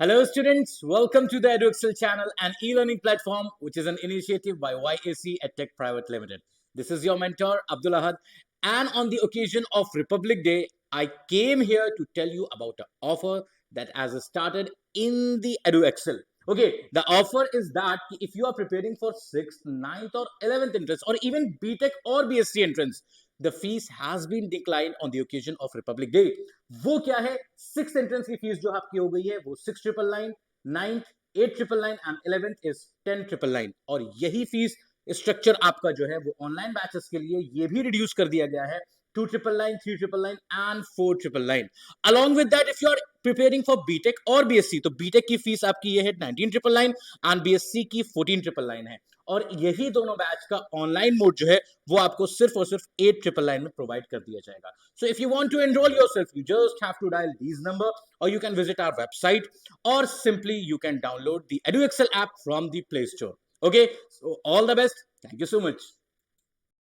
Hello, students. Welcome to the EduExcel channel, an e-learning platform which is an initiative by YAC EdTech Private Limited. This is your mentor, Abdul Ahad. And on the occasion of Republic Day, I came here to tell you about an offer that has started in the EduExcel. Okay, the offer is that if you are preparing for 6th, 9th or 11th entrance or even BTech or BSc entrance, the fees has been declined on the occasion of Republic Day. वो क्या है? 6th entrance की fees जो आपकी हो गई है वो 6,999, 9th 8,999 एंड 11th इज 10,999 और यही फीस स्ट्रक्चर आपका जो है वो ऑनलाइन बैचेस के लिए ये भी रिड्यूस कर दिया गया है 2,999, 3,999 and 4,999. Along with that, if you are preparing for BTech और BSc, तो BTech की फीस आपकी ये है 19,999 and BSc की 14,999 है और यही दोनों बैच का ऑनलाइन मोड जो है वो आपको सिर्फ और सिर्फ 8,999 में प्रोवाइड कर दिया जाएगा. So if you want to enroll yourself, you just have to dial these number or you can visit our website or simply you can download the EduExcel app from the Play Store. Okay, so all the best. Thank you so much.